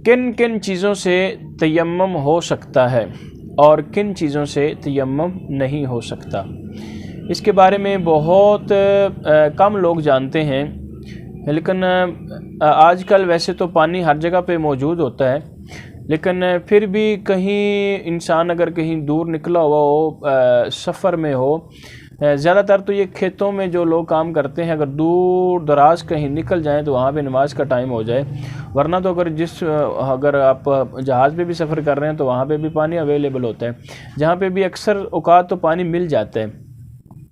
کن کن چیزوں سے تیمم ہو سکتا ہے اور کن چیزوں سے تیمم نہیں ہو سکتا، اس کے بارے میں بہت کم لوگ جانتے ہیں، لیکن آج کل ویسے تو پانی ہر جگہ پہ موجود ہوتا ہے، لیکن پھر بھی کہیں انسان اگر کہیں دور نکلا ہوا ہو، سفر میں ہو، زیادہ تر تو یہ کھیتوں میں جو لوگ کام کرتے ہیں، اگر دور دراز کہیں نکل جائیں تو وہاں پہ نماز کا ٹائم ہو جائے، ورنہ تو اگر آپ جہاز پہ بھی سفر کر رہے ہیں تو وہاں پہ بھی پانی اویلیبل ہوتا ہے، جہاں پہ بھی اکثر اوقات تو پانی مل جاتا ہے،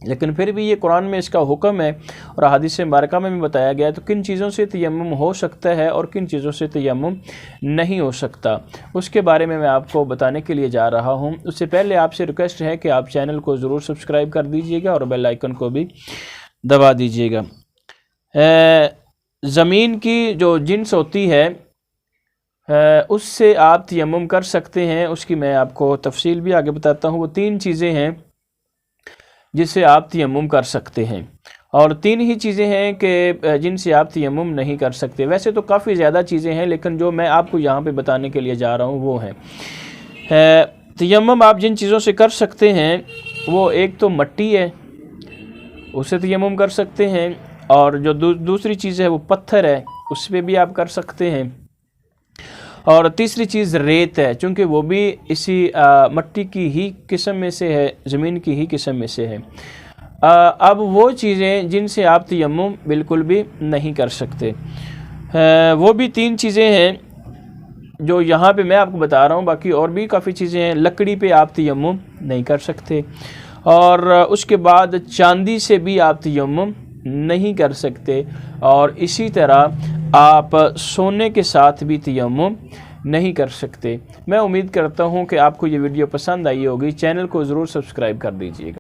لیکن پھر بھی یہ قرآن میں اس کا حکم ہے اور احادیث مبارکہ میں بھی بتایا گیا ہے۔ تو کن چیزوں سے تیمم ہو سکتا ہے اور کن چیزوں سے تیمم نہیں ہو سکتا، اس کے بارے میں آپ کو بتانے کے لیے جا رہا ہوں۔ اس سے پہلے آپ سے ریکویسٹ ہے کہ آپ چینل کو ضرور سبسکرائب کر دیجئے گا اور بیل آئیکن کو بھی دبا دیجئے گا۔ زمین کی جو جنس ہوتی ہے اس سے آپ تیمم کر سکتے ہیں، اس کی میں آپ کو تفصیل بھی آگے بتاتا ہوں۔ وہ 3 چیزیں ہیں جس سے آپ تیمم کر سکتے ہیں، اور 3 ہی چیزیں ہیں کہ جن سے آپ تیمم نہیں کر سکتے۔ ویسے تو کافی زیادہ چیزیں ہیں، لیکن جو میں آپ کو یہاں پہ بتانے کے لیے جا رہا ہوں وہ ہیں۔ تیمم آپ جن چیزوں سے کر سکتے ہیں وہ ایک تو مٹی ہے، اس سے تیمم کر سکتے ہیں، اور جو دوسری چیز ہے وہ پتھر ہے، اس پہ بھی آپ کر سکتے ہیں، اور تیسری چیز ریت ہے، چونکہ وہ بھی اسی مٹی کی ہی قسم میں سے ہے، زمین کی ہی قسم میں سے ہے۔ اب وہ چیزیں جن سے آپ تیمم بالکل بھی نہیں کر سکتے، وہ بھی 3 چیزیں ہیں جو یہاں پہ میں آپ کو بتا رہا ہوں، باقی اور بھی کافی چیزیں ہیں۔ لکڑی پہ آپ تیمم نہیں کر سکتے، اور اس کے بعد چاندی سے بھی آپ تیمم نہیں کر سکتے، اور اسی طرح آپ سونے کے ساتھ بھی تیمم نہیں کر سکتے۔ میں امید کرتا ہوں کہ آپ کو یہ ویڈیو پسند آئی ہوگی، چینل کو ضرور سبسکرائب کر دیجیے گا۔